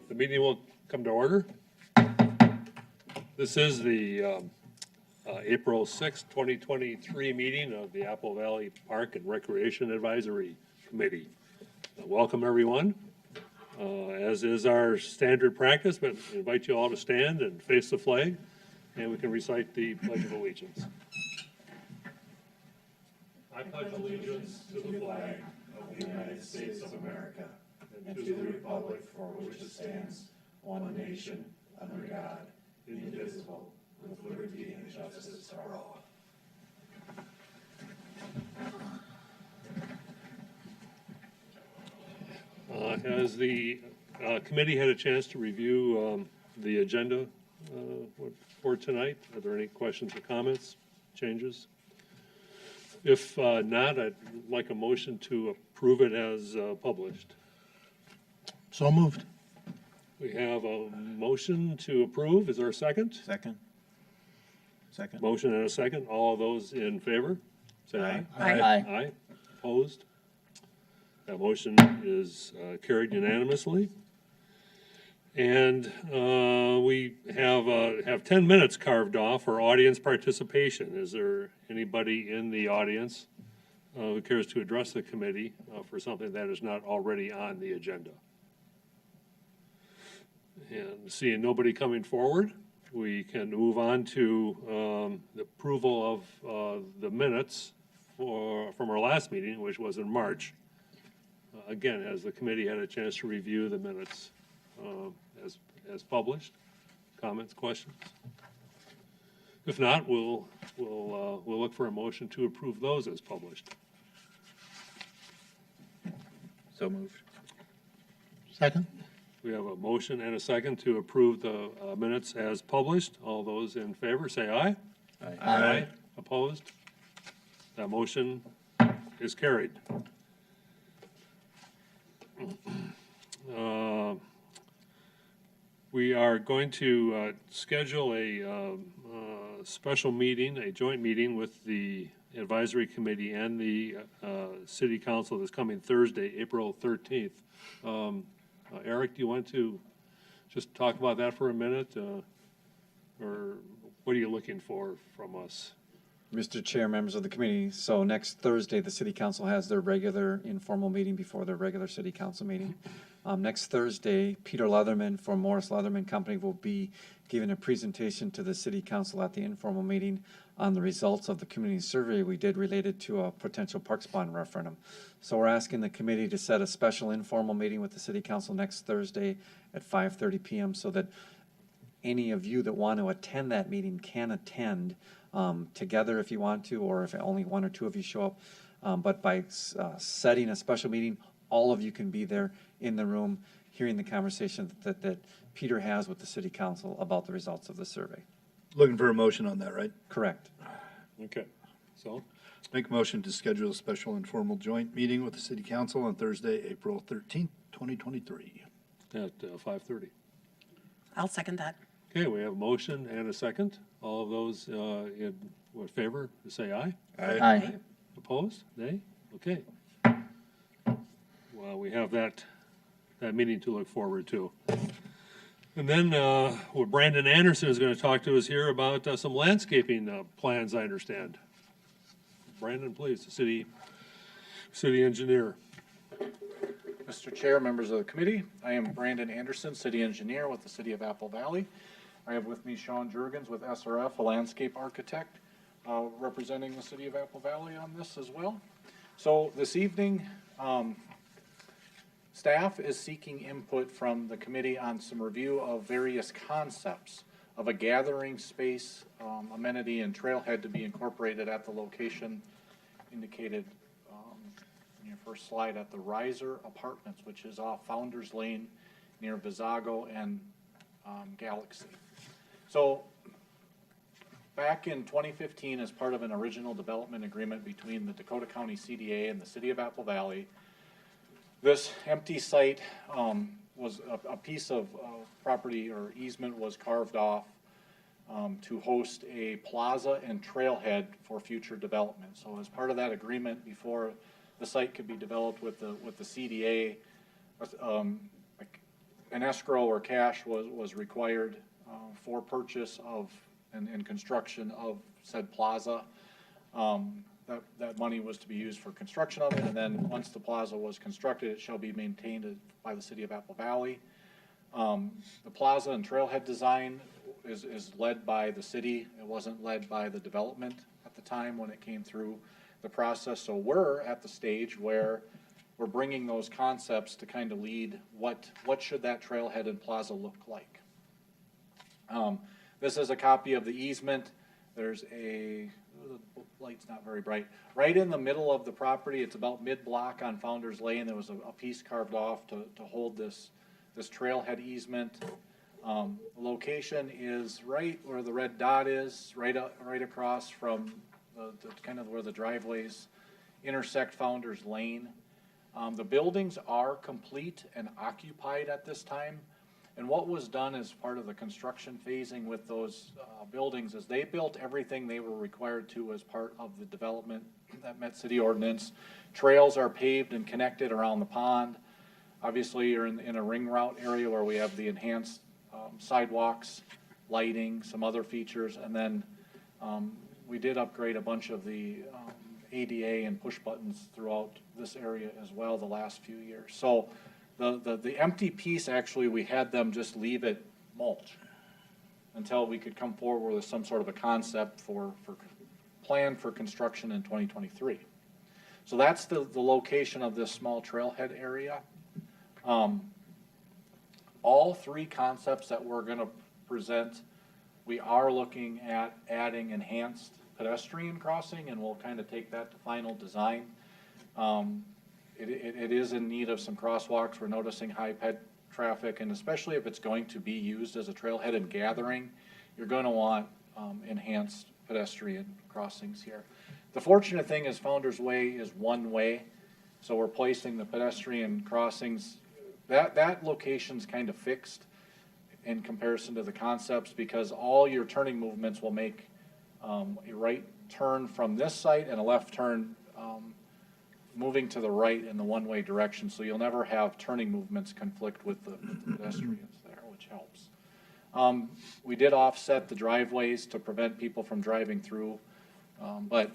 The meeting will come to order. This is the April 6, 2023 meeting of the Apple Valley Park and Recreation Advisory Committee. Welcome, everyone. As is our standard practice, but I invite you all to stand and face the flag, and we can recite the Pledge of Allegiance. I pledge allegiance to the flag of the United States of America and to the republic for which it stands, one nation, under God, indivisible, with liberty and justice for all. Has the committee had a chance to review the agenda for tonight? Are there any questions or comments, changes? If not, I'd like a motion to approve it as published. So moved. We have a motion to approve. Is there a second? Second. Second. Motion and a second. All of those in favor, say aye. Aye. Aye. Opposed? That motion is carried unanimously. And we have 10 minutes carved off for audience participation. Is there anybody in the audience who cares to address the committee for something that is not already on the agenda? And seeing nobody coming forward, we can move on to the approval of the minutes from our last meeting, which was in March. Again, has the committee had a chance to review the minutes as published? Comments, questions? If not, we'll look for a motion to approve those as published. So moved. Second. We have a motion and a second to approve the minutes as published. All those in favor, say aye. Aye. Aye. Opposed? That motion is carried. We are going to schedule a special meeting, a joint meeting with the advisory committee and the city council this coming Thursday, April 13th. Eric, do you want to just talk about that for a minute? Or what are you looking for from us? Mr. Chair, members of the committee, so next Thursday, the city council has their regular informal meeting before their regular city council meeting. Next Thursday, Peter Leatherman from Morris Leatherman Company will be giving a presentation to the city council at the informal meeting on the results of the community survey we did related to a potential parks bond referendum. So we're asking the committee to set a special informal meeting with the city council next Thursday at 5:30 p.m. so that any of you that want to attend that meeting can attend together if you want to, or if only one or two of you show up. But by setting a special meeting, all of you can be there in the room hearing the conversation that Peter has with the city council about the results of the survey. Looking for a motion on that, right? Correct. Okay, so Make a motion to schedule a special informal joint meeting with the city council on Thursday, April 13th, 2023. at 5:30. I'll second that. Okay, we have a motion and a second. All of those in favor, say aye. Aye. Opposed? Nay? Okay. Well, we have that meeting to look forward to. And then Brandon Anderson is going to talk to us here about some landscaping plans, I understand. Brandon, please, the city engineer. Mr. Chair, members of the committee, I am Brandon Anderson, city engineer with the city of Apple Valley. I have with me Sean Jurgens with SRF, a landscape architect, representing the city of Apple Valley on this as well. So this evening, staff is seeking input from the committee on some review of various concepts of a gathering space, amenity, and trailhead to be incorporated at the location indicated in your first slide at the Risor Apartments, which is off Founders Lane near Visago and Galaxy. So back in 2015, as part of an original development agreement between the Dakota County CDA and the City of Apple Valley, this empty site was a piece of property or easement was carved off to host a plaza and trailhead for future development. So as part of that agreement, before the site could be developed with the CDA, an escrow or cash was required for purchase of and construction of said plaza. That money was to be used for construction of it, and then once the plaza was constructed, it shall be maintained by the City of Apple Valley. The plaza and trailhead design is led by the city. It wasn't led by the development at the time when it came through the process. So we're at the stage where we're bringing those concepts to kind of lead what should that trailhead and plaza look like. This is a copy of the easement. There's the light's not very bright. Right in the middle of the property, it's about mid-block on Founders Lane. There was a piece carved off to hold this trailhead easement. The location is right where the red dot is, right across from the kind of where the driveways intersect Founders Lane. The buildings are complete and occupied at this time. And what was done as part of the construction phasing with those buildings is they built everything they were required to as part of the development that met city ordinance. Trails are paved and connected around the pond. Obviously, you're in a ring route area where we have the enhanced sidewalks, lighting, some other features, and then we did upgrade a bunch of the ADA and push buttons throughout this area as well the last few years. So the empty piece, actually, we had them just leave it mulch until we could come forward with some sort of a concept for plan for construction in 2023. So that's the location of this small trailhead area. All three concepts that we're going to present, we are looking at adding enhanced pedestrian crossing, and we'll kind of take that to final design. It is in need of some crosswalks. We're noticing high ped traffic, and especially if it's going to be used as a trailhead and gathering, you're going to want enhanced pedestrian crossings here. The fortunate thing is Founders Way is one way, so we're placing the pedestrian crossings. That location's kind of fixed in comparison to the concepts because all your turning movements will make a right turn from this site and a left turn moving to the right in the one-way direction, so you'll never have turning movements conflict with the pedestrians there, which helps. We did offset the driveways to prevent people from driving through, but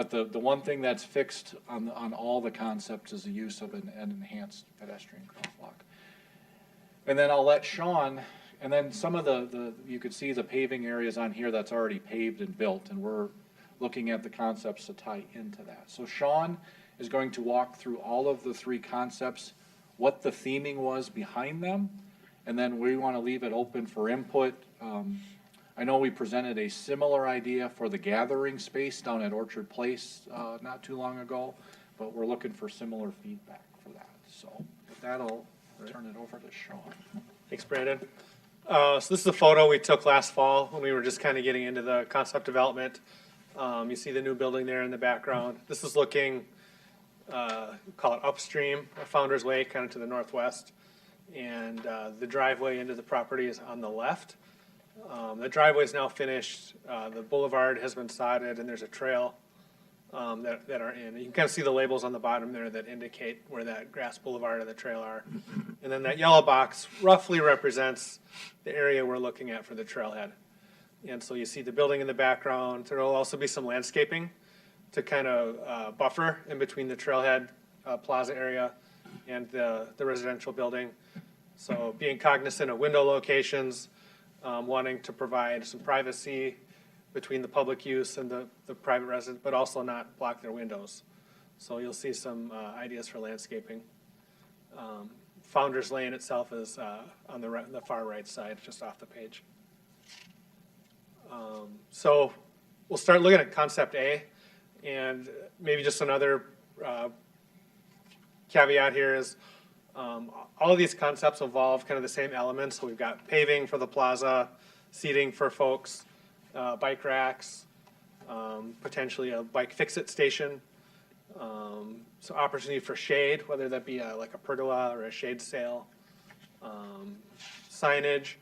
the one thing that's fixed on all the concepts is the use of an enhanced pedestrian crosswalk. And then I'll let Sean, and then some of you could see the paving areas on here that's already paved and built, and we're looking at the concepts to tie into that. So Sean is going to walk through all of the three concepts, what the theming was behind them, and then we want to leave it open for input. I know we presented a similar idea for the gathering space down at Orchard Place not too long ago, but we're looking for similar feedback for that. So with that, I'll turn it over to Sean. Thanks, Brandon. So this is a photo we took last fall when we were just kind of getting into the concept development. You see the new building there in the background. This is looking, call it upstream of Founders Way, kind of to the northwest. And the driveway into the property is on the left. The driveway is now finished. The boulevard has been sodded, and there's a trail that are in. You can kind of see the labels on the bottom there that indicate where that grass boulevard and the trail are. And then that yellow box roughly represents the area we're looking at for the trailhead. And so you see the building in the background. There will also be some landscaping to kind of buffer in between the trailhead plaza area and the residential building. So being cognizant of window locations, wanting to provide some privacy between the public use and the private resident, but also not block their windows. So you'll see some ideas for landscaping. Founders Lane itself is on the far right side, just off the page. So we'll start looking at concept A, and maybe just another caveat here is All of these concepts involve kind of the same elements. So we've got paving for the plaza, seating for folks, bike racks, potentially a bike fix-it station. So opportunity for shade, whether that be like a pergola or a shade sail. Signage.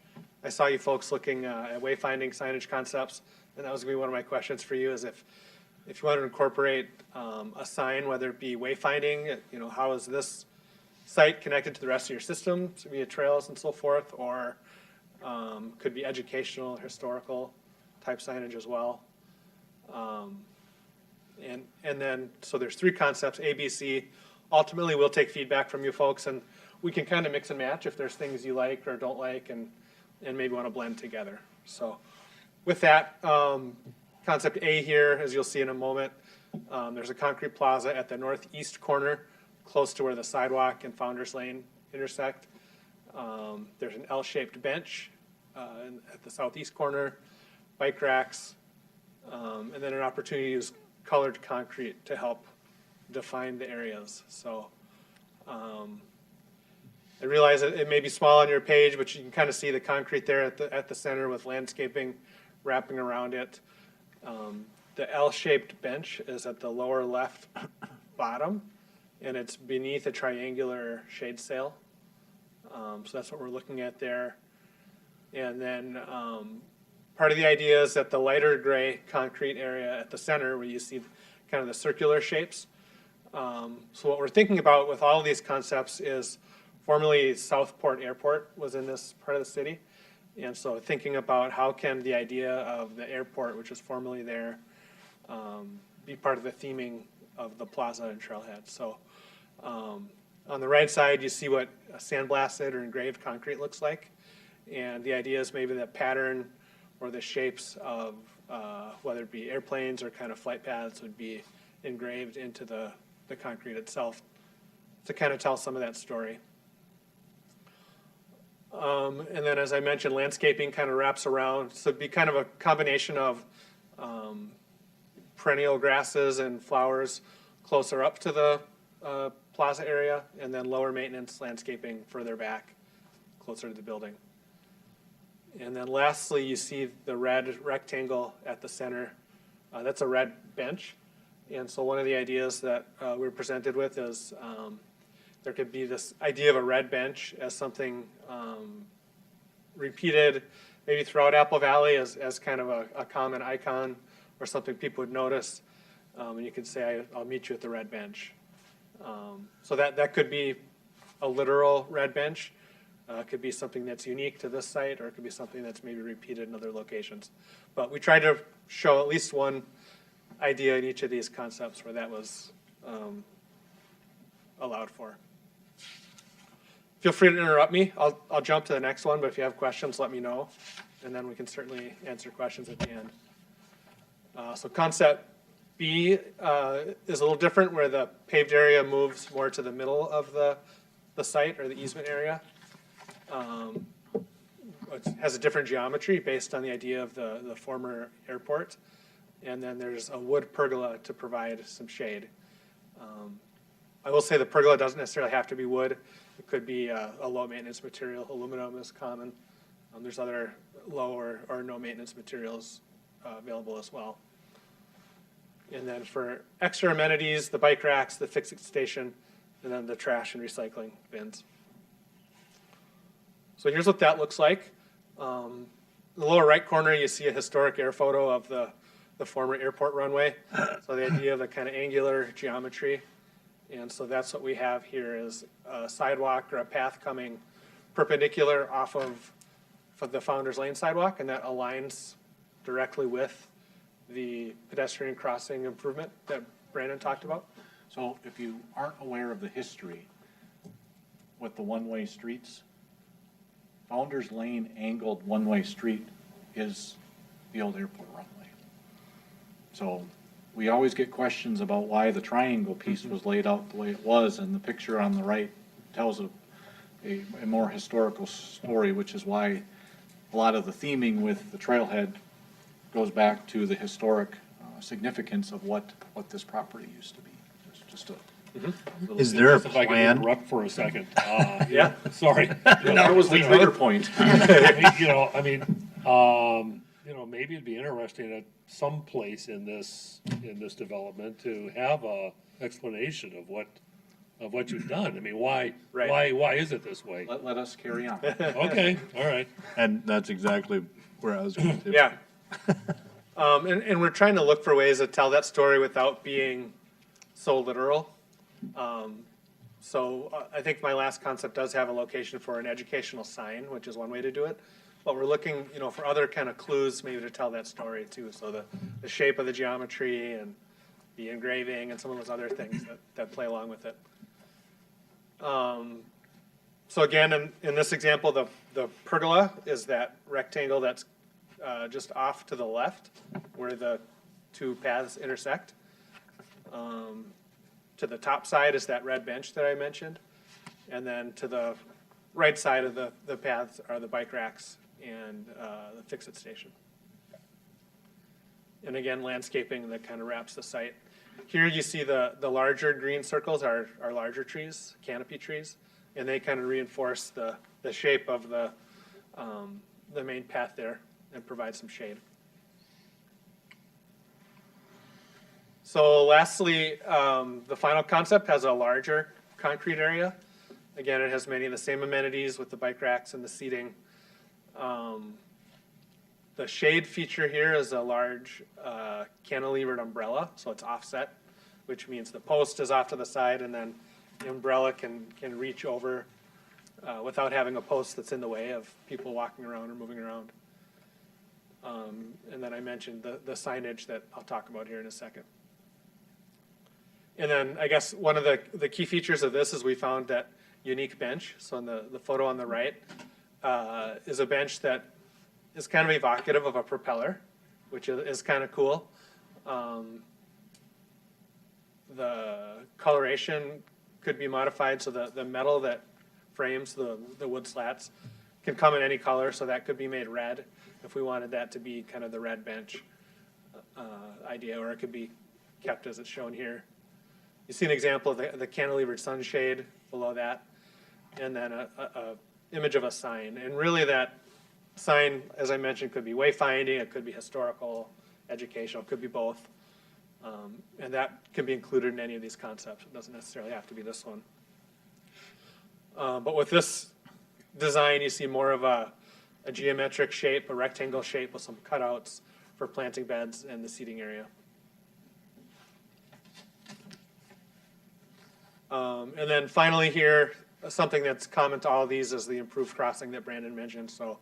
I saw you folks looking at wayfinding signage concepts, and that was gonna be one of my questions for you, is if you want to incorporate a sign, whether it be wayfinding, how is this site connected to the rest of your system, so via trails and so forth, or could be educational, historical type signage as well. And then, so there's three concepts, A, B, C. Ultimately, we'll take feedback from you folks, and we can kind of mix and match if there's things you like or don't like, and maybe want to blend together. So with that, concept A here, as you'll see in a moment, there's a concrete plaza at the northeast corner, close to where the sidewalk and Founder's Lane intersect. There's an L-shaped bench at the southeast corner, bike racks, and then an opportunity to use colored concrete to help define the areas. So I realize it may be small on your page, but you can kind of see the concrete there at the center with landscaping wrapping around it. The L-shaped bench is at the lower left bottom, and it's beneath a triangular shade sail. So that's what we're looking at there. And then part of the idea is that the lighter gray concrete area at the center, where you see kind of the circular shapes. So what we're thinking about with all of these concepts is, formerly Southport Airport was in this part of the city. And so thinking about how can the idea of the airport, which was formerly there, be part of the theming of the plaza and trailhead. So on the right side, you see what sandblasted or engraved concrete looks like. And the idea is maybe the pattern or the shapes of whether it be airplanes or kind of flight paths would be engraved into the concrete itself to kind of tell some of that story. And then, as I mentioned, landscaping kind of wraps around. So it'd be kind of a combination of perennial grasses and flowers closer up to the plaza area, and then lower maintenance landscaping further back, closer to the building. And then lastly, you see the red rectangle at the center. That's a red bench. And so one of the ideas that we're presented with is there could be this idea of a red bench as something repeated maybe throughout Apple Valley as kind of a common icon or something people would notice. And you could say, I'll meet you at the red bench. So that could be a literal red bench. It could be something that's unique to this site, or it could be something that's maybe repeated in other locations. But we tried to show at least one idea in each of these concepts where that was allowed for. Feel free to interrupt me. I'll jump to the next one, but if you have questions, let me know, and then we can certainly answer questions at the end. So concept B is a little different, where the paved area moves more to the middle of the site or the easement area. It has a different geometry based on the idea of the former airport. And then there's a wood pergola to provide some shade. I will say the pergola doesn't necessarily have to be wood. It could be a low maintenance material. Aluminum is common. There's other low or no maintenance materials available as well. And then for extra amenities, the bike racks, the fix-it station, and then the trash and recycling bins. So here's what that looks like. In the lower right corner, you see a historic air photo of the former airport runway. So the idea of the kind of angular geometry. And so that's what we have here is a sidewalk or a path coming perpendicular off of the Founder's Lane sidewalk, and that aligns directly with the pedestrian crossing improvement that Brandon talked about. So if you aren't aware of the history with the one-way streets, Founder's Lane angled one-way street is the old airport runway. So we always get questions about why the triangle piece was laid out the way it was, and the picture on the right tells a more historical story, which is why a lot of the theming with the trailhead goes back to the historic significance of what this property used to be. Just to Is there a If I could plan? interrupt for a second. Yeah. Sorry. That was the trigger point. Maybe it'd be interesting at some place in this development to have a explanation of what you've done. I mean, why is it this way? Let us carry on. Okay, all right. And that's exactly where I was going to. Yeah. And we're trying to look for ways to tell that story without being so literal. I think my last concept does have a location for an educational sign, which is one way to do it. But we're looking, for other kind of clues maybe to tell that story too. So the shape of the geometry and the engraving and some of those other things that play along with it. So again, in this example, the pergola is that rectangle that's just off to the left where the two paths intersect. To the top side is that red bench that I mentioned. And then to the right side of the paths are the bike racks and the fix-it station. And again, landscaping that kind of wraps the site. Here you see the larger green circles are larger trees, canopy trees, and they kind of reinforce the shape of the main path there and provide some shade. So lastly, the final concept has a larger concrete area. Again, it has many of the same amenities with the bike racks and the seating. The shade feature here is a large cantilevered umbrella, so it's offset, which means the post is off to the side and then the umbrella can reach over without having a post that's in the way of people walking around or moving around. And then I mentioned the signage that I'll talk about here in a second. And then I guess one of the key features of this is we found that unique bench. So in the photo on the right is a bench that is kind of evocative of a propeller, which is kind of cool. The coloration could be modified so the metal that frames the wood slats can come in any color, so that could be made red if we wanted that to be kind of the red bench idea, or it could be kept as it's shown here. You see an example of the cantilevered sunshade below that, and then a image of a sign. And really that sign, as I mentioned, could be wayfinding, it could be historical, educational, it could be both. And that can be included in any of these concepts. It doesn't necessarily have to be this one. But with this design, you see more of a geometric shape, a rectangle shape with some cutouts for planting beds and the seating area. And then finally here, something that's common to all of these is the improved crossing that Brandon mentioned. So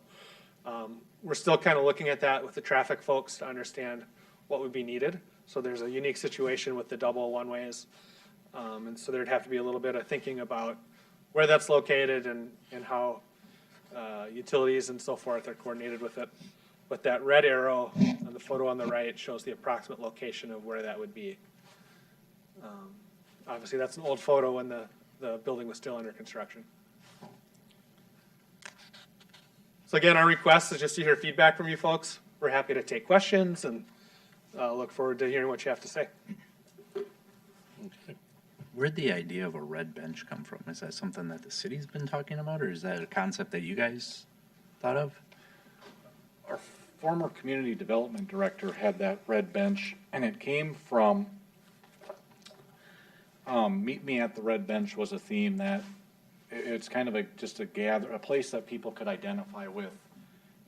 we're still kind of looking at that with the traffic folks to understand what would be needed. So there's a unique situation with the double one-ways. And so there'd have to be a little bit of thinking about where that's located and how utilities and so forth are coordinated with it. But that red arrow on the photo on the right shows the approximate location of where that would be. Obviously, that's an old photo when the building was still under construction. So again, our request is just to hear feedback from you folks. We're happy to take questions and look forward to hearing what you have to say. Where'd the idea of a red bench come from? Is that something that the city's been talking about, or is that a concept that you guys thought of? Our former community development director had that red bench, and it came from, Meet Me at the Red Bench was a theme that it's kind of just a place that people could identify with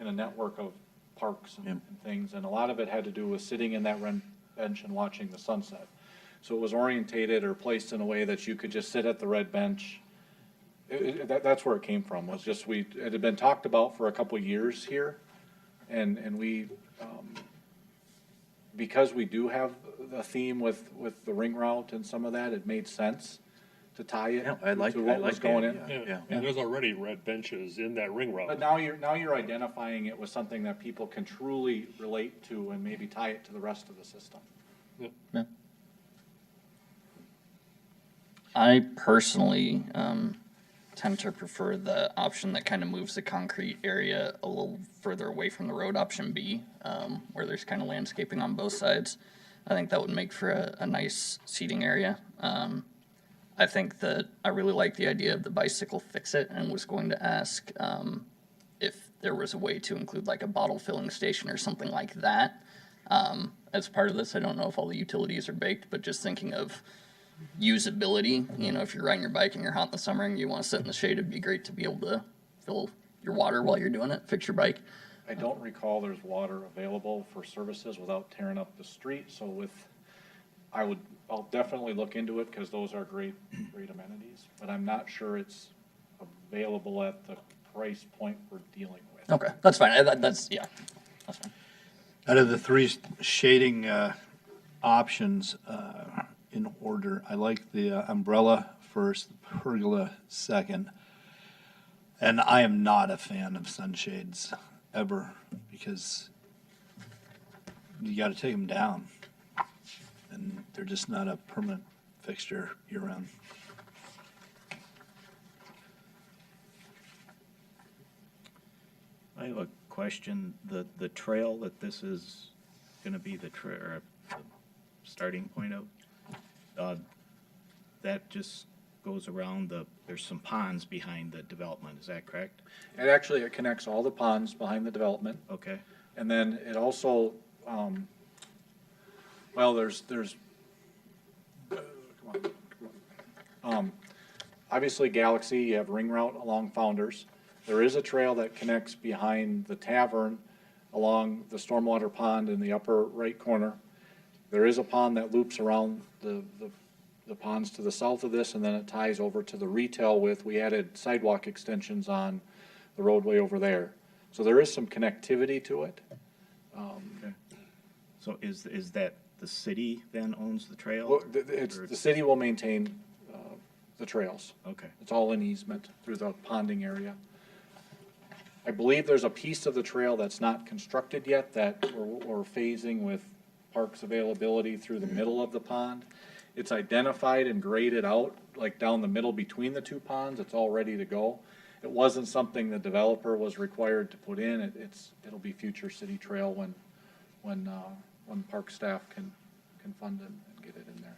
in a network of parks and things. And a lot of it had to do with sitting in that red bench and watching the sunset. So it was orientated or placed in a way that you could just sit at the red bench. That's where it came from, was just it had been talked about for a couple of years here. And we, because we do have a theme with the ring route and some of that, it made sense to tie it Yeah, I like to what was going in. Yeah, and there's already red benches in that ring route. But now you're identifying it with something that people can truly relate to and maybe tie it to the rest of the system. I personally tend to prefer the option that kind of moves the concrete area a little further away from the road, option B, where there's kind of landscaping on both sides. I think that would make for a nice seating area. I think that I really like the idea of the bicycle fix-it and was going to ask if there was a way to include like a bottle filling station or something like that as part of this. I don't know if all the utilities are baked, but just thinking of usability, you know, if you're riding your bike and you're hot in the summer and you want to sit in the shade, it'd be great to be able to fill your water while you're doing it, fix your bike. I don't recall there's water available for services without tearing up the street, so I'll definitely look into it, because those are great amenities, but I'm not sure it's available at the price point we're dealing with. Okay, that's fine. That's fine. Out of the three shading options in order, I like the umbrella first, the pergola second. And I am not a fan of sunshades ever, because you got to take them down. And they're just not a permanent fixture year-round. I have a question. The trail that this is going to be the starting point of, that just goes around there's some ponds behind the development, is that correct? It connects all the ponds behind the development, Okay. and then it also, there's, come on. Obviously Galaxy, you have Ring Route along Founders. There is a trail that connects behind the tavern along the stormwater pond in the upper right corner. There is a pond that loops around the ponds to the south of this, and then it ties over to the retail we added sidewalk extensions on the roadway over there. So there is some connectivity to it. Okay. So is that the city then owns the trail? Well, the city will maintain the trails. Okay. It's all in easement through the ponding area. I believe there's a piece of the trail that's not constructed yet that we're phasing with parks availability through the middle of the pond. It's identified and graded out, like down the middle between the two ponds. It's all ready to go. It wasn't something the developer was required to put in. It'll be future city trail when park staff can fund it and get it in there.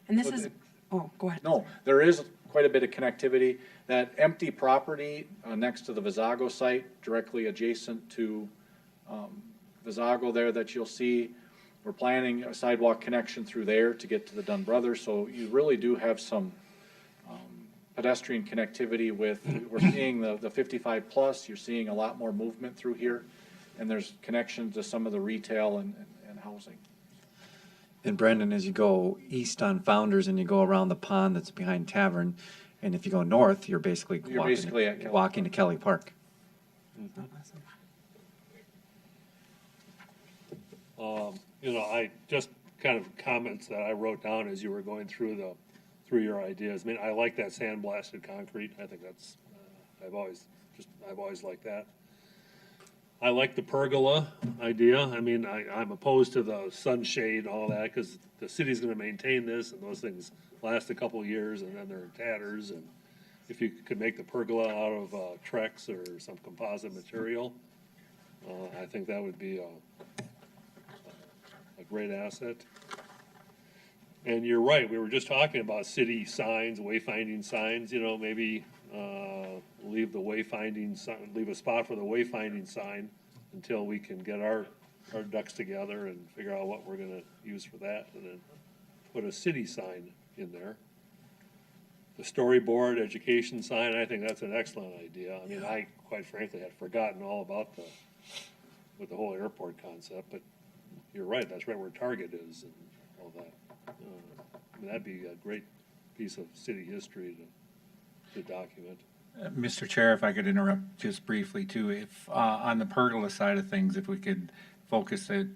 And this is, oh, go ahead. No, there is quite a bit of connectivity. That empty property next to the Visago site, directly adjacent to Visago there that you'll see, we're planning a sidewalk connection through there to get to the Dunn Brothers. So you really do have some pedestrian connectivity we're seeing the 55 plus, you're seeing a lot more movement through here, and there's connections to some of the retail and housing. And Brendan, as you go east on Founders and you go around the pond that's behind Tavern, and if you go north, you're basically You're walking, basically at Kelly walking to Kelly Park. I just kind of comments that I wrote down as you were going through your ideas. I mean, I like that sandblasted concrete. I think that's, I've always liked that. I like the pergola idea. I mean, I'm opposed to the sunshade and all that, because the city's gonna maintain this, and those things last a couple of years, and then they're in tatters, and if you could make the pergola out of Trex or some composite material, I think that would be a great asset. And you're right, we were just talking about city signs, wayfinding signs, maybe leave a spot for the wayfinding sign until we can get our ducks together and figure out what we're gonna use for that, and then put a city sign in there. The storyboard education sign, I think that's an excellent idea. I mean, I quite frankly had forgotten all about with the whole airport concept, but you're right, that's right where Target is and all that. I mean, that'd be a great piece of city history to document. Mr. Chair, if I could interrupt just briefly too, if, on the pergola side of things, if we could focus it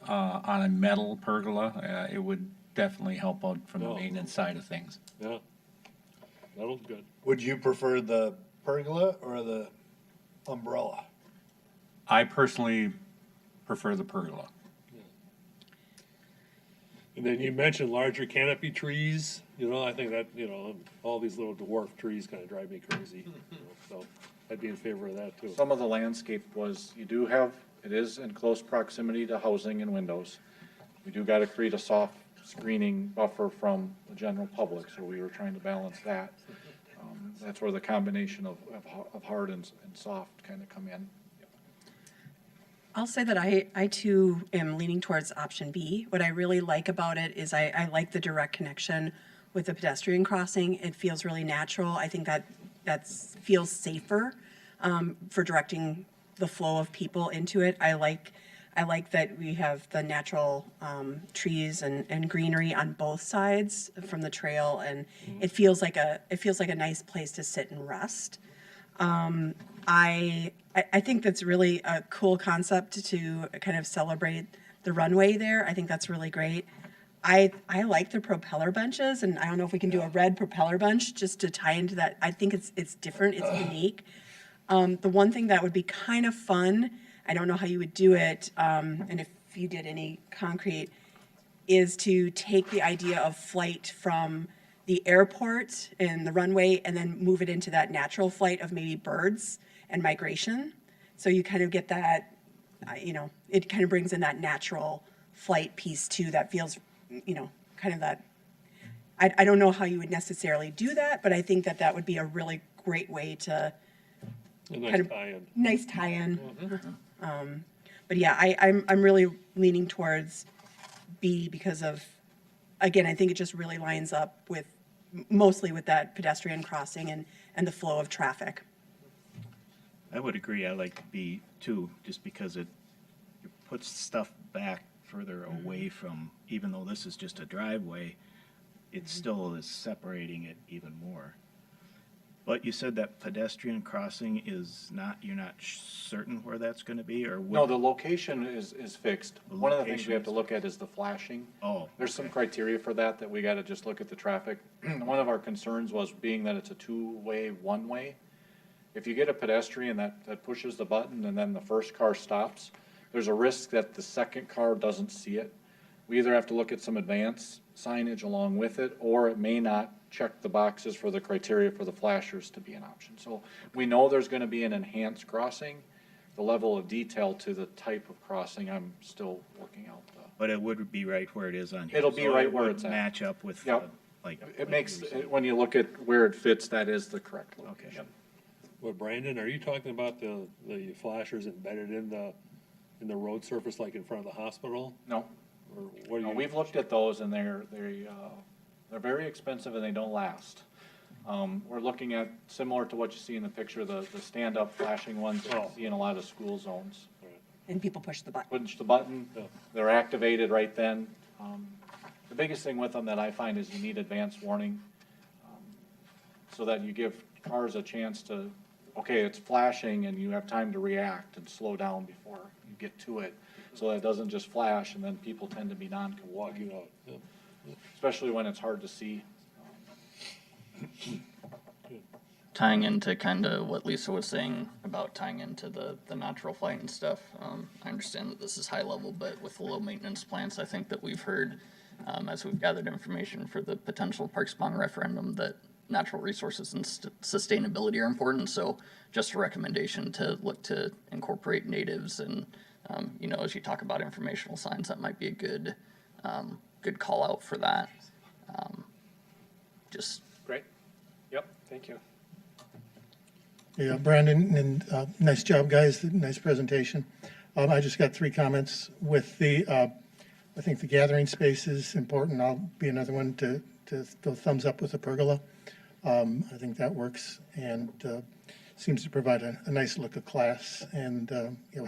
on a metal pergola, it would definitely help out from the maintenance side of things. Yeah, metal's good. Would you prefer the pergola or the umbrella? I personally prefer the pergola. And then you mentioned larger canopy trees, I think that, all these little dwarf trees kind of drive me crazy. So I'd be in favor of that too. Some of the landscape it is in close proximity to housing and windows. We do gotta create a screening buffer from the general public, so we were trying to balance that. That's where the combination of hard and soft kind of come in. I'll say that I too am leaning towards option B. What I really like about it is I like the direct connection with the pedestrian crossing. It feels really natural. I think that feels safer for directing the flow of people into it. I like that we have the natural trees and greenery on both sides from the trail, and it feels like a nice place to sit and rest. I think that's really a cool concept to kind of celebrate the runway there. I think that's really great. I like the propeller benches, and I don't know if we can do a red propeller bench just to tie into that. I think it's different, it's unique. The one thing that would be kind of fun, I don't know how you would do it, and if you did any concrete, is to take the idea of flight from the airport and the runway and then move it into that natural flight of maybe birds and migration. So you kind of get that, it kind of brings in that natural flight piece too that feels, kind of that. I don't know how you would necessarily do that, but I think that would be a really great way to nice tie-in. But yeah, I'm really leaning towards B because of, again, I think it just really lines up mostly with that pedestrian crossing and the flow of traffic. I would agree. I like B too, just because it puts stuff back further away from, even though this is just a driveway, it still is separating it even more. But you said that pedestrian crossing is not, you're not certain where that's going to be, or No, the location is fixed. One of the things we have to location look at is the flashing. Oh, There's some okay. criteria for that we gotta just look at the traffic. One of our concerns was being that it's a two-way, one-way. If you get a pedestrian that pushes the button and then the first car stops, there's a risk that the second car doesn't see it. We either have to look at some advanced signage along with it, or it may not check the boxes for the criteria for the flashers to be an option. So we know there's gonna be an enhanced crossing. The level of detail to the type of crossing, I'm still working out. But it would be right where it is on here. It'll be So right it where would it's at. match up with, Yep. like. It like makes, you were saying. when you look at where it fits, that is the correct Okay. location. Well, Brandon, are you talking about the flashers embedded in the road surface, like in front of the hospital? No, Or what do no, you? we've looked at those and they're very expensive and they don't last. We're looking at, similar to what you see in the picture, the stand-up flashing ones that you see in a lot of school zones. And people push the button. Push the button, Yeah. they're activated right then. The biggest thing with them that I find is you need advance warning, so that you give cars a chance to, okay, it's flashing and you have time to react and slow down before you get to it. So that it doesn't just flash and then people tend to be non-compliant, Walking out, yeah. especially when it's hard to see. Tying into kind of what Lisa was saying about tying into the natural flight and stuff, I understand that this is high level, but with the low maintenance plants, I think that we've heard, as we've gathered information for the potential Parks Bond referendum, that natural resources and sustainability are important. So just a recommendation to look to incorporate natives and, as you talk about informational signs, that might be a good call out for that. Just Great. Yep, thank you. Yeah, Brandon, and nice job, guys. Nice presentation. I just got 3 comments with I think the gathering space is important. I'll be another one to go thumbs up with the pergola. I think that works and seems to provide a nice look of class. And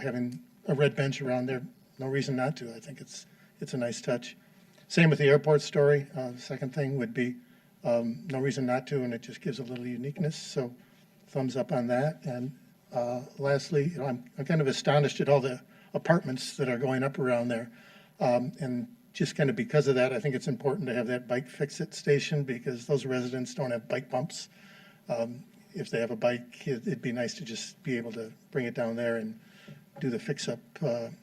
having a red bench around there, no reason not to. I think it's a nice touch. Same with the airport story. The second thing would be no reason not to, and it just gives a little uniqueness. So thumbs up on that. And lastly, I'm kind of astonished at all the apartments that are going up around there. And just kind of because of that, I think it's important to have that bike fix-it station because those residents don't have bike bumps. If they have a bike, it'd be nice to just be able to bring it down there and do the fix-up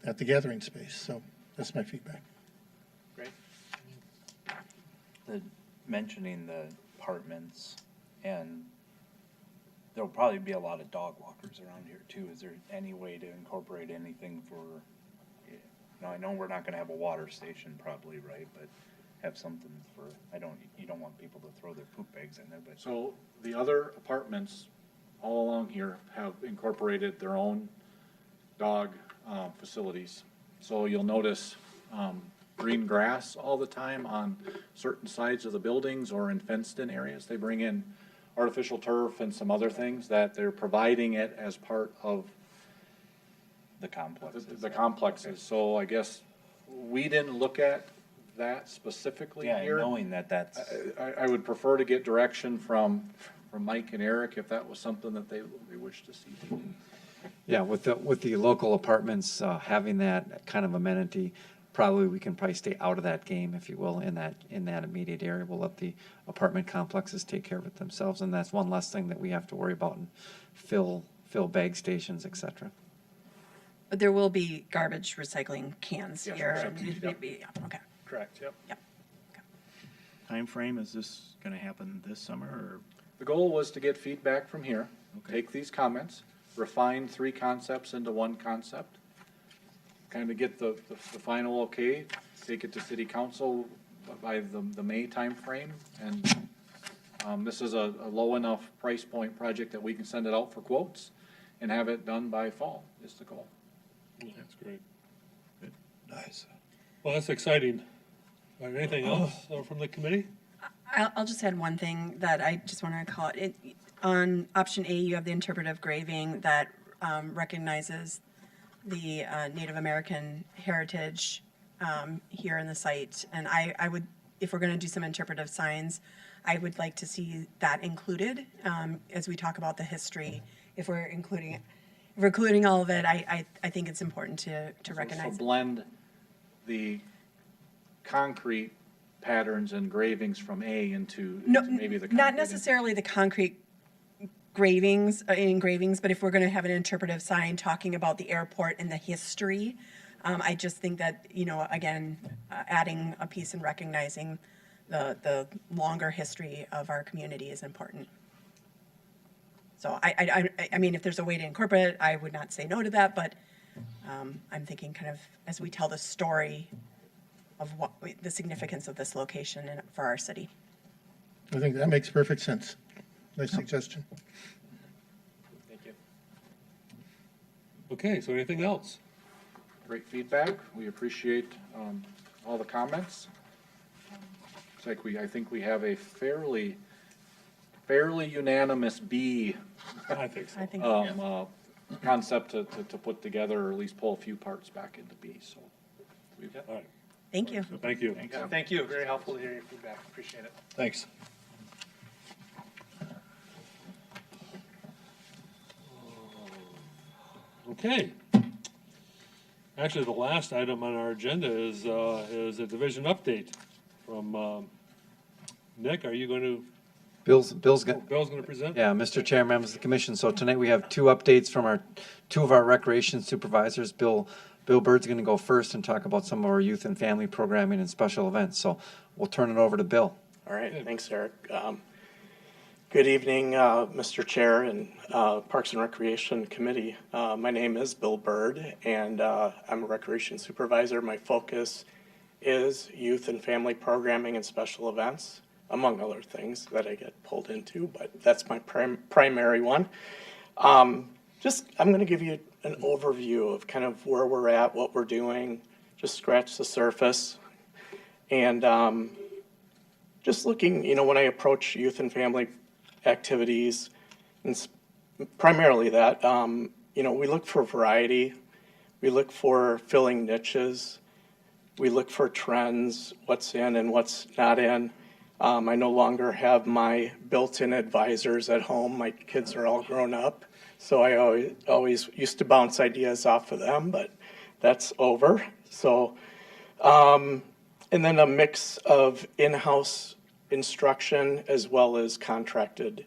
at the gathering space. So that's my feedback. Great. Mentioning the apartments, and there'll probably be a lot of dog walkers around here too. Is there any way to incorporate anything for, I know we're not gonna have a water station probably, right? But have something for, you don't want people to throw their poop bags in there, but. So the other apartments all along here have incorporated their own dog facilities. So you'll notice green grass all the time on certain sides of the buildings or in fenced-in areas. They bring in artificial turf and some other things that they're providing it as part of The complexes. the complexes. So I guess we didn't look at that specifically Yeah, here. knowing that that's, I would prefer to get direction from Mike and Eric if that was something that they wish to see. Yeah, with the local apartments, having that kind of amenity, probably we can probably stay out of that game, if you will, in that immediate area. We'll let the apartment complexes take care of it themselves, and that's one less thing that we have to worry about and fill bag stations, et cetera. But there will be garbage recycling cans Yes, here. correct. And Yep. yeah, okay, Correct, yep. yep. Time frame, is this gonna happen this summer, or? The goal was to get feedback from here, Okay. take these comments, refine 3 concepts into 1 concept, kind of get the final okay, take it to city council by the May timeframe, and this is a low enough price point project that we can send it out for quotes and have it done by fall, is the goal. That's great. Nice. Well, that's exciting. All right, anything else from the committee? I'll just add one thing that I just want to call it. On option A, you have the interpretive graving that recognizes the Native American heritage here in the site. And I would, if we're going to do some interpretive signs, I would like to see that included as we talk about the history. If we're including all of it, I think it's important to recognize. So blend the concrete patterns and gravings from A into No, maybe the. not concrete. necessarily the concrete engravings, but if we're going to have an interpretive sign talking about the airport and the history, I just think that, again, adding a piece and recognizing the longer history of our community is important. So I mean, if there's a way to incorporate it, I would not say no to that, but I'm thinking kind of as we tell the story of the significance of this location for our city. I think that makes perfect sense. Nice suggestion. Thank you. Okay, so anything else? Great feedback. We appreciate all the comments. It's like I think we have a fairly unanimous B I think so. I think concept to put together, or at least pull a few parts back into B, so. All right, Thank you. thank you. Yeah, thank you, very helpful to hear your feedback, appreciate it. Thanks. Okay. Actually, the last item on our agenda is a division update from Nick. Are you going to, Bill's got, Bill's going to present? yeah, Mr. Chair, members of the commission. So tonight we have 2 updates from two of our recreation supervisors. Bill Bird's going to go first and talk about some of our youth and family programming and special events. So we'll turn it over to Bill. All right, thanks, Eric. Good evening, Mr. Chair and Parks and Recreation Committee. My name is Bill Bird, and I'm a recreation supervisor. My focus is youth and family programming and special events, among other things that I get pulled into, but that's my primary one. I'm going to give you an overview of kind of where we're at, what we're doing, just scratch the surface. And just looking, when I approach youth and family activities, and primarily that, we look for variety, we look for filling niches, we look for trends, what's in and what's not in. I no longer have my built-in advisors at home. My kids are all grown up, so I always used to bounce ideas off of them, but that's over. So, and then a mix of in-house instruction as well as contracted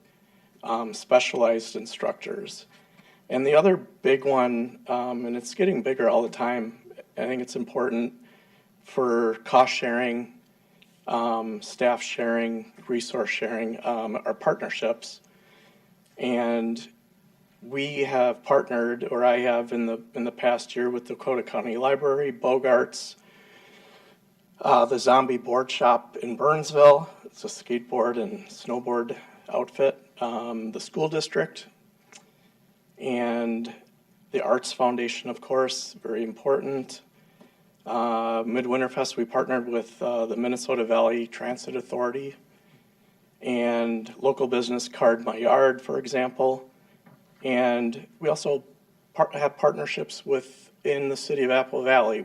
specialized instructors. And the other big one, and it's getting bigger all the time, I think it's important for cost sharing, staff sharing, resource sharing, are partnerships. And we have partnered, or I have in the past year, with Dakota County Library, Bogarts, The Zombie Board Shop in Burnsville, it's a skateboard and snowboard outfit. The school district, and the Arts Foundation, of course, very important. Midwinterfest, we partnered with the Minnesota Valley Transit Authority and local business Card My Yard, for example. And we also have partnerships within the city of Apple Valley.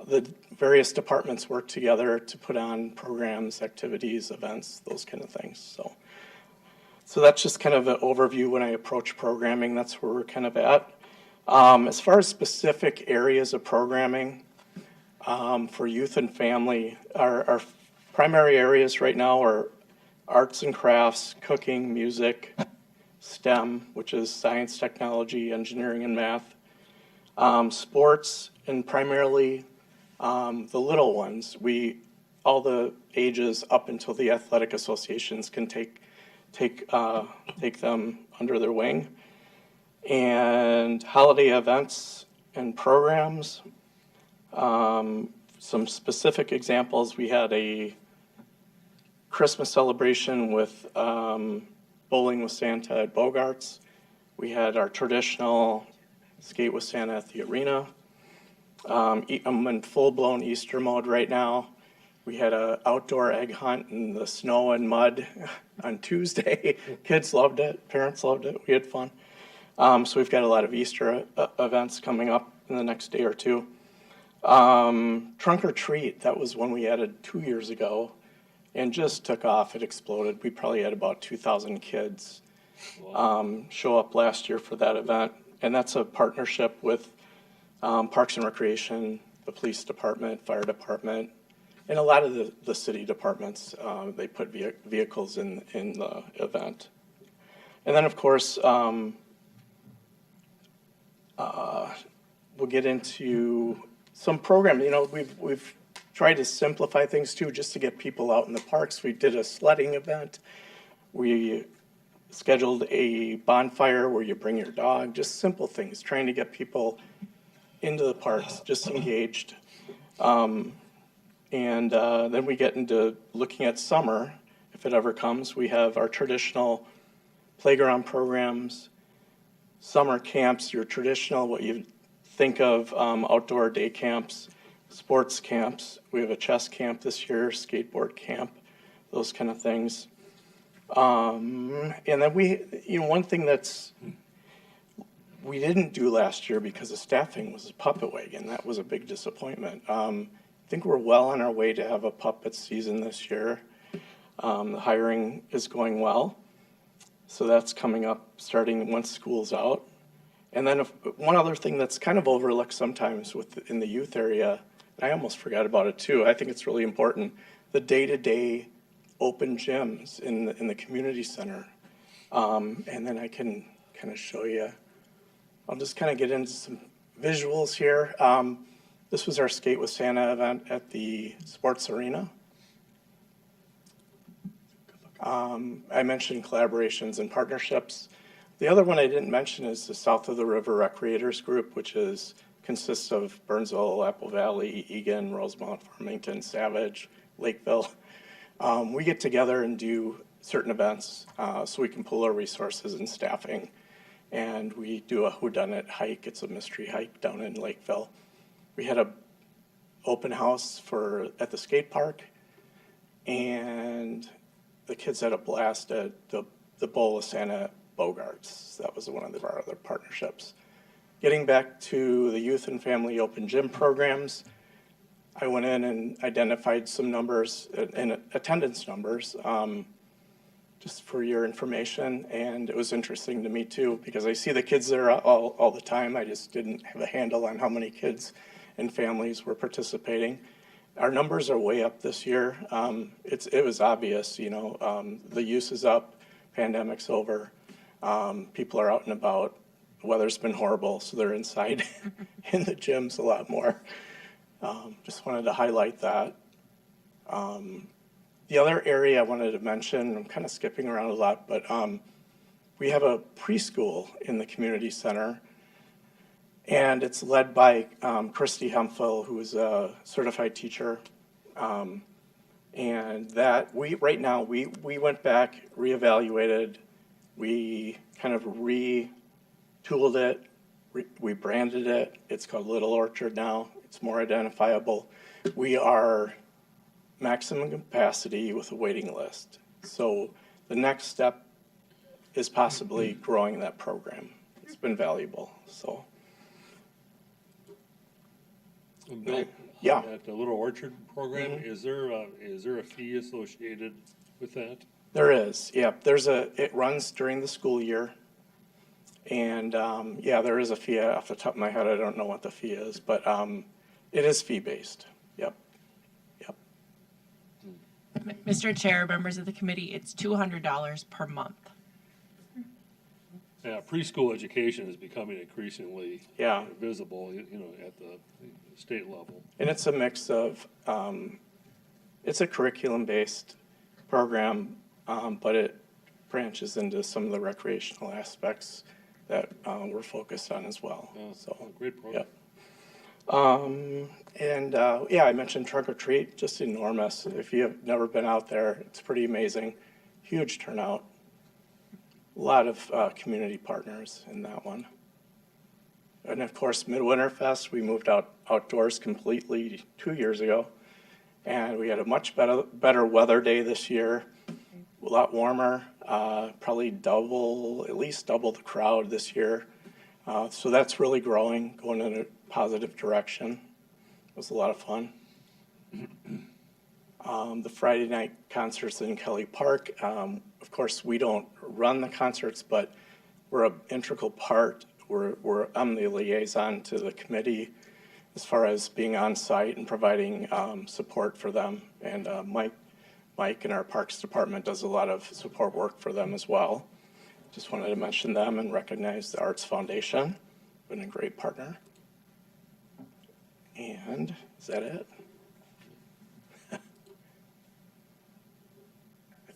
The various departments work together to put on programs, activities, events, those kind of things. So that's just kind of an overview when I approach programming. That's where we're kind of at. As far as specific areas of programming for youth and family, our primary areas right now are arts and crafts, cooking, music, STEM, which is science, technology, engineering, and math, sports, and primarily the little ones. All the ages up until the athletic associations can take them under their wing. And holiday events and programs. Some specific examples, we had a Christmas celebration with Bowling with Santa at Bogarts. We had our traditional Skate with Santa at the arena. I'm in full-blown Easter mode right now. We had an outdoor egg hunt in the snow and mud on Tuesday. Kids loved it. Parents loved it. We had fun. So we've got a lot of Easter events coming up in the next day or two. Trunk or Treat, that was one we added 2 years ago and just took off. It exploded. We probably had about 2,000 kids show up last year for that event. And that's a partnership with Parks and Recreation, the police department, fire department, and a lot of the city departments. They put vehicles in the event. And then, of course, we'll get into some programming. You know, we've tried to simplify things too, just to get people out in the parks. We did a sledding event. We scheduled a bonfire where you bring your dog, just simple things, trying to get people into the parks, just engaged. And then we get into looking at summer, if it ever comes. We have our traditional playground programs, summer camps, your traditional, what you think of, outdoor day camps, sports camps. We have a chess camp this year, skateboard camp, those kind of things. And then one thing we didn't do last year because of staffing was a puppet wagon. That was a big disappointment. I think we're well on our way to have a puppet season this year. The hiring is going well. So that's coming up starting once school's out. And then one other thing that's kind of overlooked sometimes in the youth area, and I almost forgot about it too, I think it's really important, the day-to-day open gyms in the community center. And then I can kind of show you. I'll just kind of get into some visuals here. This was our Skate with Santa event at the sports arena. I mentioned collaborations and partnerships. The other one I didn't mention is the South of the River Recreators Group, which consists of Burnsville, Apple Valley, Egan, Rosemount, Farmington, Savage, Lakeville. We get together and do certain events so we can pool our resources and staffing. And we do a whodunit hike. It's a mystery hike down in Lakeville. We had a open house at the skate park, and the kids had a blast at the Bowl of Santa Bogarts. That was one of our other partnerships. Getting back to the youth and family open gym programs, I went in and identified some numbers and attendance numbers just for your information. And it was interesting to me too, because I see the kids there all the time. I just didn't have a handle on how many kids and families were participating. Our numbers are way up this year. It was obvious, the use is up, pandemic's over, people are out and about, the weather's been horrible, so they're inside in the gyms a lot more. Just wanted to highlight that. The other area I wanted to mention, I'm kind of skipping around a lot, but we have a preschool in the community center, And it's led by Christy Hemphill, who is a certified teacher. And that right now, we went back, reevaluated, we kind of retooled it, we branded it. It's called Little Orchard now. It's more identifiable. We are maximum capacity with a waiting list. So the next step is possibly growing that program. It's been valuable, so. And Bill, Yeah. at the Little Orchard program, is there a fee associated with that? There is, yeah. It runs during the school year. And, yeah, there is a fee. Off the top of my head, I don't know what the fee is, but it is fee-based. Yep. Yep. Mr. Chair, members of the committee, it's $200 per month. Yeah, preschool education is becoming increasingly Yeah. visible, at the state level. And it's a mix of, it's a curriculum-based program, but it branches into some of the recreational aspects that we're focused on as well. So, Great program. yep. Yeah, I mentioned Trunk or Treat, just enormous. If you have never been out there, it's pretty amazing. Huge turnout. A lot of community partners in that one. And of course, Midwinter Fest, we moved outdoors completely 2 years ago. And we had a much better weather day this year, a lot warmer, probably at least double the crowd this year. So that's really growing, going in a positive direction. It was a lot of fun. The Friday night concerts in Kelly Park, of course, we don't run the concerts, but we're an integral part. I'm the liaison to the committee as far as being on site and providing support for them. And Mike in our Parks Department does a lot of support work for them as well. Just wanted to mention them and recognize the Arts Foundation. Been a great partner. And is that it? I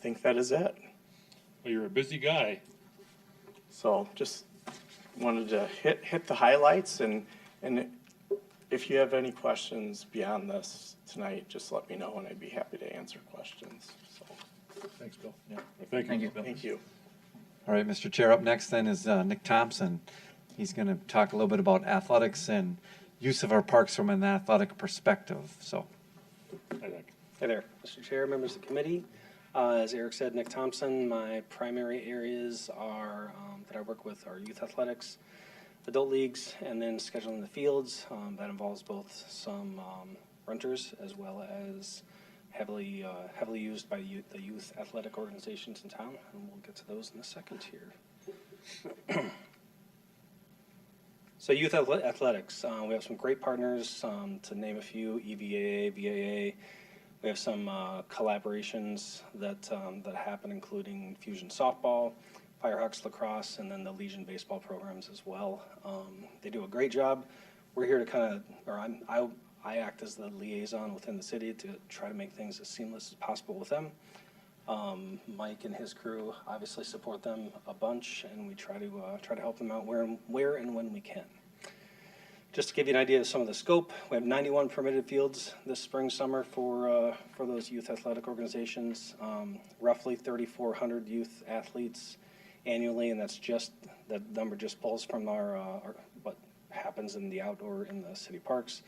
think that is it. Well, you're a busy guy. So just wanted to hit the highlights, and if you have any questions beyond this tonight, just let me know and I'd be happy to answer questions. So, Thanks, Bill. yeah. Thank you. Thank you. All right, Mr. Chair, up next then is Nick Thompson. He's going to talk a little bit about athletics and use of our parks from an athletic perspective, so. Hi, Nick. Hey there, Mr. Chair, members of the committee. As Eric said, Nick Thompson, my primary areas are that I work with are youth athletics, adult leagues, and then scheduling the fields. That involves both some renters as well as heavily used by the youth athletic organizations in town, and we'll get to those in a second here. So youth athletics, we have some great partners, to name a few, EVAA, VAA. We have some collaborations that happen, including Fusion Softball, Firehawks Lacrosse, and then the Legion Baseball programs as well. They do a great job. We're here to I act as the liaison within the city to try to make things as seamless as possible with them. Mike and his crew obviously support them a bunch, and we try to help them out where and when we can. Just to give you an idea of some of the scope, we have 91 permitted fields this spring, summer for those youth athletic organizations. Roughly 3,400 youth athletes annually, and that number just pulls from our what happens in the outdoor in the city parks.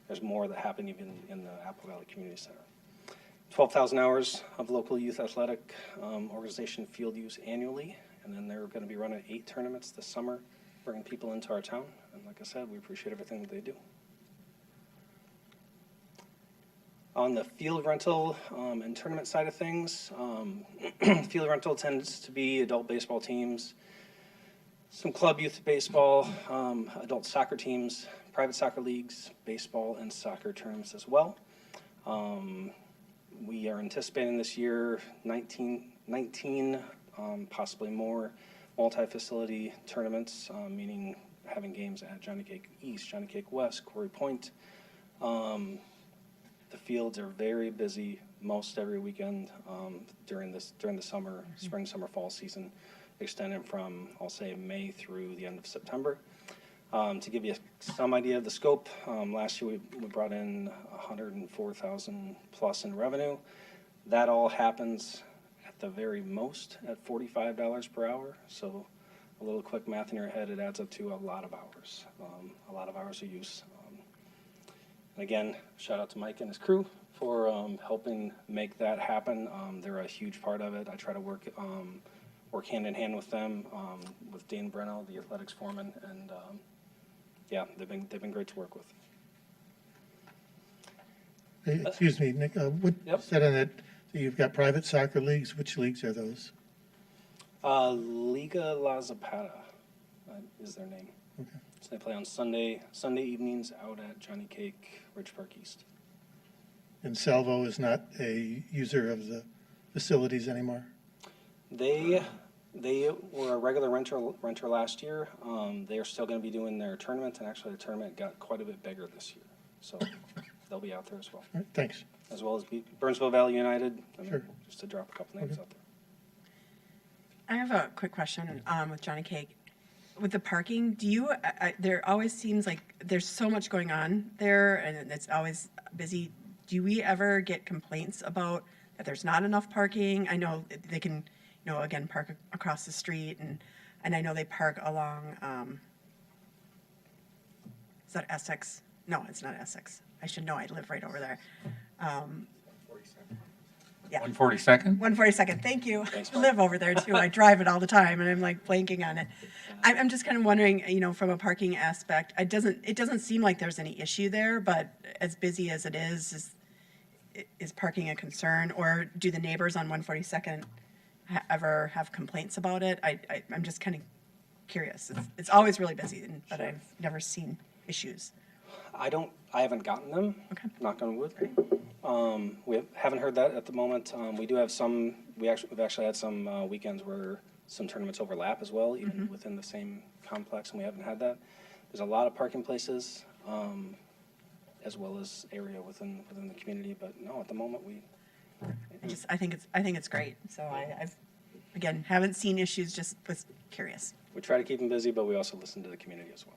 There's more that happen even in the Apple Valley Community Center. 12,000 hours of local youth athletic organization field use annually, and then they're going to be running 8 tournaments this summer, bringing people into our town. And like I said, we appreciate everything that they do. On the field rental and tournament side of things, field rental tends to be adult baseball teams, some club youth baseball, adult soccer teams, private soccer leagues, baseball and soccer tournaments as well. We are anticipating this year 19 possibly more multi-facility tournaments, meaning having games at Johnny Cake East, Johnny Cake West, Quarry Point. The fields are very busy most every weekend during the summer, spring, summer, fall season, extending from, I'll say, May through the end of September. To give you some idea of the scope, last year we brought in 104,000 plus in revenue. That all happens at the very most at $45 per hour. So a little quick math in your head, it adds up to a lot of hours of use. And again, shout out to Mike and his crew for helping make that happen. They're a huge part of it. I try to work hand in hand with them, with Dane Breno, the athletics foreman, and yeah, they've been great to work with. Hey, excuse me, Nick, what Yep. said on that, that you've got private soccer leagues, which leagues are those? Liga La Zapata is their name. Okay. So they play on Sunday evenings out at Johnny Cake, Ridge Park East. And Salvo is not a user of the facilities anymore? They were a regular renter last year. They are still going to be doing their tournament, and actually the tournament got quite a bit bigger this year. So they'll be out there as well. All right, thanks. As well as Burnsville Valley United. I mean, Sure. just to drop a couple names out there. I have a quick question with Johnny Cake. With the parking, do you, there always seems like there's so much going on there and it's always busy. Do we ever get complaints about that there's not enough parking? I know they can, again, park across the street and I know they park along, is that Essex? No, it's not Essex. I should know, I live right over there. Yeah. 142nd? 142nd, thank you. Thanks, I Mike. live over there too. I drive it all the time and I'm like blanking on it. I'm just kind of wondering, from a parking aspect, it doesn't seem like there's any issue there, but as busy as it is parking a concern? Or do the neighbors on 142nd ever have complaints about it? I'm just kind of curious. It's always really busy, but I've never seen issues. I haven't gotten them. Okay. Knock on wood. We haven't heard that at the moment. We do have some. We've actually had some weekends where some tournaments overlap as well, even within the same complex, and we haven't had that. There's a lot of parking places, as well as area within the community. But no, at the moment I think it's great. So I've again haven't seen issues. Just was curious. we try to keep them busy, but we also listen to the community as well.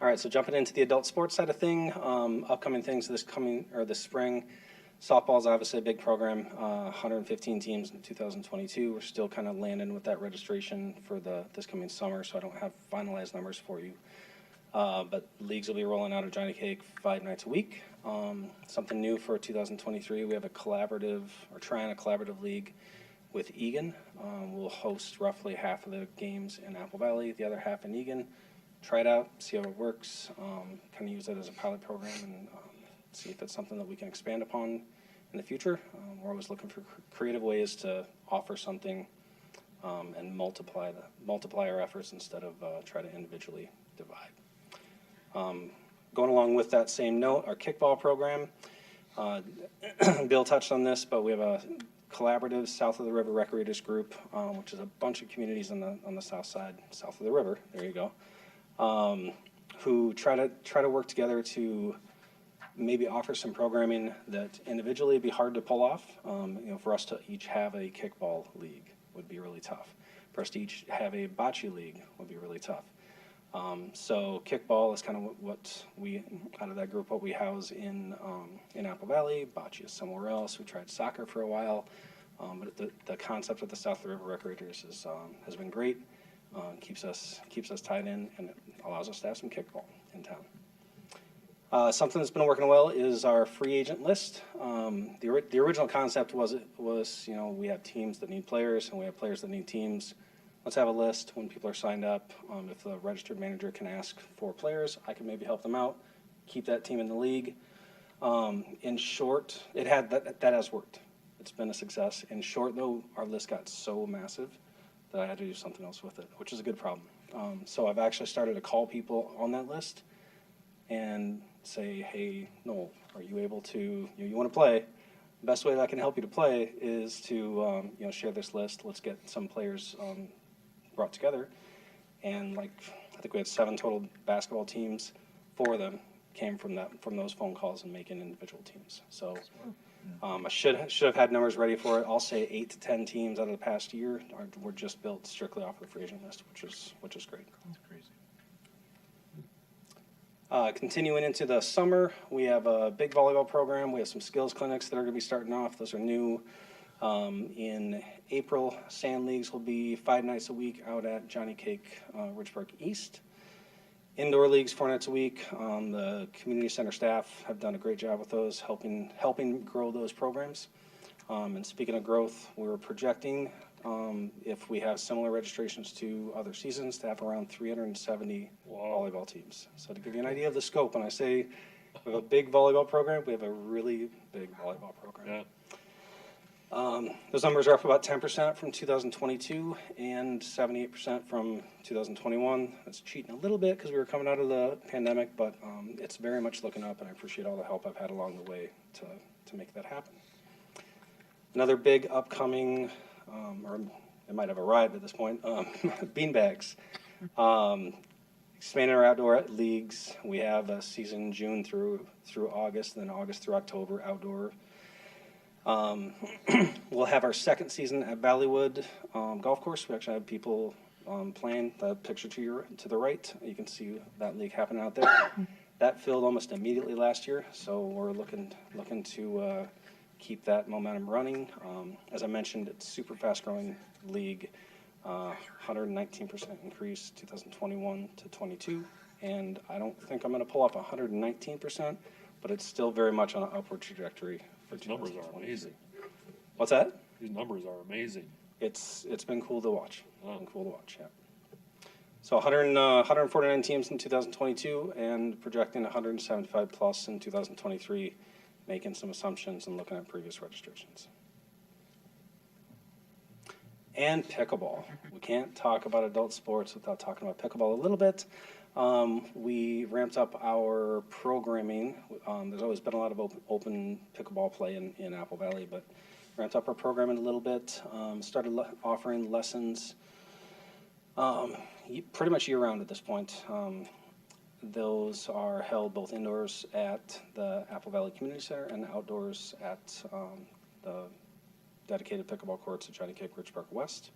All right, so jumping into the adult sports side of thing, upcoming things this spring. Softball is obviously a big program, 115 teams in 2022. We're still kind of landing with that registration for this coming summer, so I don't have finalized numbers for you. But leagues will be rolling out of Johnny Cake 5 nights a week. Something new for 2023, we have trying a collaborative league with Egan. We'll host roughly half of the games in Apple Valley, the other half in Egan. Try it out, see how it works, kind of use it as a pilot program and see if it's something that we can expand upon in the future. We're always looking for creative ways to offer something and multiply our efforts instead of try to individually divide. Going along with that same note, our kickball program, Bill touched on this, but we have a collaborative South of the River Recreators group, which is a bunch of communities on the south side, south of the river, there you go, who try to work together to maybe offer some programming that individually would be hard to pull off. For us to each have a kickball league would be really tough. For us to each have a bocce league would be really tough. So kickball is kind of what we, out of that group, what we house in Apple Valley. Bocce is somewhere else. We tried soccer for a while, but the concept of the South of the River Recreators has been great. Keeps us tied in, and it allows us to have some kickball in town. Something that's been working well is our free agent list. The original concept was we have teams that need players and we have players that need teams. Let's have a list when people are signed up. If the registered manager can ask for players, I can maybe help them out, keep that team in the league. In short, that has worked. It's been a success. In short, though, our list got so massive that I had to do something else with it, which is a good problem. So I've actually started to call people on that list and say, hey, Noel, are you able to, you want to play? The best way that I can help you to play is to share this list. Let's get some players brought together. And I think we had 7 total basketball teams. 4 of them came from those phone calls and making individual teams. So I should have had numbers ready for it. I'll say 8 to 10 teams out of the past year were just built strictly off of the free agent list, which is great. That's crazy. Continuing into the summer, we have a big volleyball program. We have some skills clinics that are going to be starting off. Those are new. In April, sand leagues will be 5 nights a week out at Johnny Cake, Richburg East. Indoor leagues 4 nights a week. The community center staff have done a great job with those, helping grow those programs. And speaking of growth, we're projecting, if we have similar registrations to other seasons, to have around 370 volleyball teams. So to give you an idea of the scope, when I say we have a big volleyball program, we have a really big volleyball program. Yeah. Those numbers are up about 10% from 2022 and 78% from 2021. That's cheating a little bit because we were coming out of the pandemic, but it's very much looking up, and I appreciate all the help I've had along the way to make that happen. Another big upcoming, or it might have arrived at this point, beanbags. Expanding our outdoor leagues. We have a season June through August, then August through October outdoor. We'll have our second season at Valleywood Golf Course. We actually have people playing. The picture to the right, you can see that league happening out there. That filled almost immediately last year, so we're looking to keep that momentum running. As I mentioned, it's super fast growing league, 119% increase 2021 to 22, and I don't think I'm going to pull up 119%, but it's still very much on an upward trajectory. These numbers are amazing. What's that? These numbers are amazing. It's been cool to watch. Been cool to watch, yeah. So 149 teams in 2022 and projecting 175 plus in 2023, making some assumptions and looking at previous registrations. And pickleball. We can't talk about adult sports without talking about pickleball a little bit. We ramped up our programming. There's always been a lot of open pickleball play in Apple Valley, but ramped up our programming a little bit. Started offering lessons pretty much year-round at this point. Those are held both indoors at the Apple Valley Community Center and outdoors at the dedicated pickleball courts at Johnny Cake Richburg West.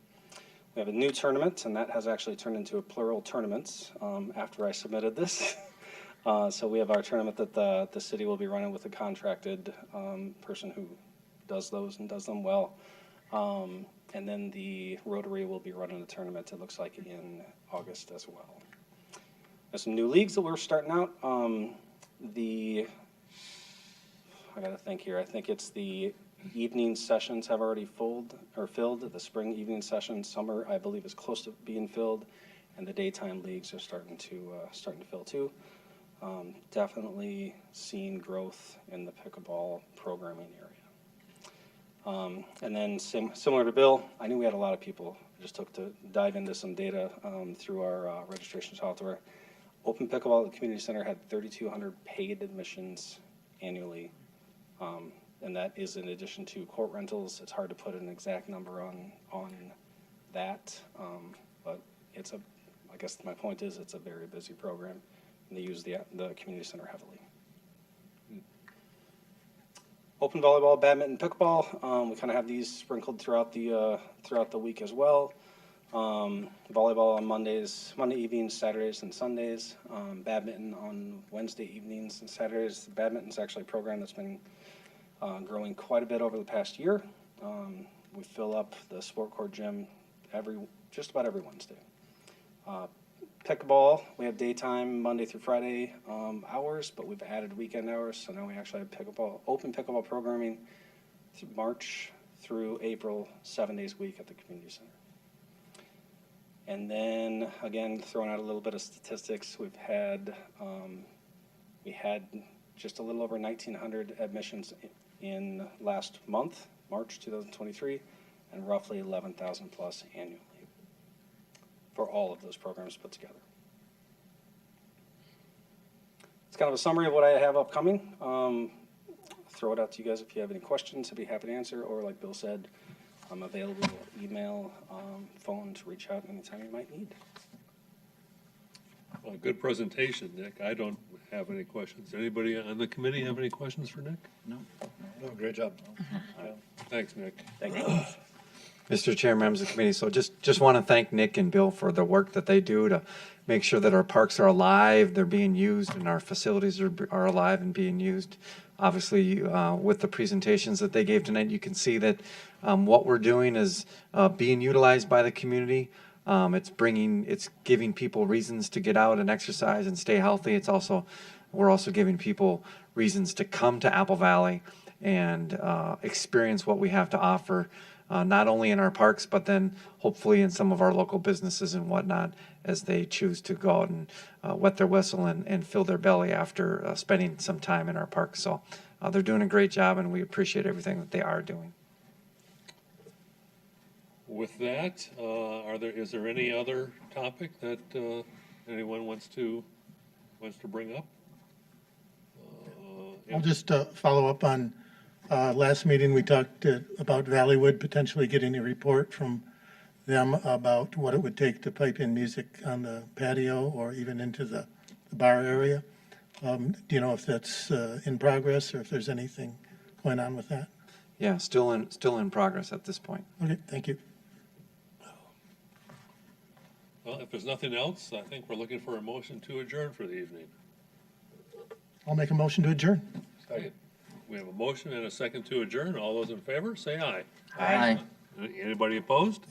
We have a new tournament, and that has actually turned into a plural tournaments after I submitted this. So we have our tournament that the city will be running with a contracted person who does those and does them well. And then the Rotary will be running a tournament, it looks like, in August as well. There's some new leagues that we're starting out. I gotta think here. I think it's the evening sessions have already filled. The spring evening sessions, summer I believe is close to being filled, and the daytime leagues are starting to fill too. Definitely seeing growth in the pickleball programming area. And then similar to Bill, I knew we had a lot of people. I just took to dive into some data through our registration software. Open Pickleball at the Community Center had 3,200 paid admissions annually. And that is in addition to court rentals. It's hard to put an exact number on that, but I guess my point is it's a very busy program, and they use the community center heavily. Open volleyball, badminton, pickleball. We kind of have these sprinkled throughout the week as well. Volleyball on Monday evenings, Saturdays, and Sundays. Badminton on Wednesday evenings and Saturdays. Badminton's actually a program that's been growing quite a bit over the past year. We fill up the sport court gym just about every Wednesday. Pickleball, we have daytime Monday through Friday hours, but we've added weekend hours, so now we actually have open pickleball programming through March through April, 7 days a week at the community center. And then again, throwing out a little bit of statistics, we had just a little over 1,900 admissions in last month, March 2023, and roughly 11,000 plus annually for all of those programs put together. It's kind of a summary of what I have upcoming. Throw it out to you guys if you have any questions. I'd be happy to answer, or like Bill said, I'm available, email, phone to reach out anytime you might need. Good presentation, Nick. I don't have any questions. Anybody on the committee have any questions for Nick? No, great job. Thanks, Nick. Mr. Chair, members of the committee, so just want to thank Nick and Bill for the work that they do to make sure that our parks are alive, they're being used, and our facilities are alive and being used. Obviously, with the presentations that they gave tonight, you can see that what we're doing is being utilized by the community. It's giving people reasons to get out and exercise and stay healthy. We're also giving people reasons to come to Apple Valley and experience what we have to offer, not only in our parks, but then hopefully in some of our local businesses and whatnot as they choose to go out and wet their whistle and fill their belly after spending some time in our parks. So they're doing a great job, and we appreciate everything that they are doing. With that, is there any other topic that anyone wants to bring up? I'll just follow up on, last meeting, we talked about Valleywood potentially getting a report from them about what it would take to pipe in music on the patio or even into the bar area. Do you know if that's in progress or if there's anything going on with that? Yeah, still in progress at this point. Okay, thank you. Well, if there's nothing else, I think we're looking for a motion to adjourn for the evening. I'll make a motion to adjourn. Second. We have a motion and a second to adjourn. All those in favor, say aye. Aye. Anybody opposed?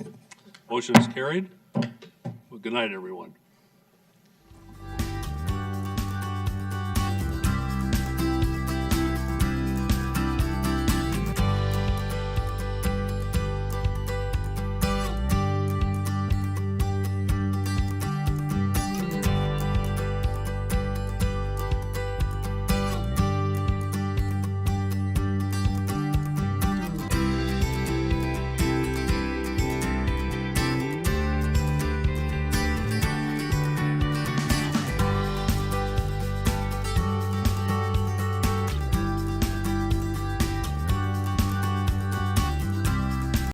Motion is carried. Well, good night, everyone.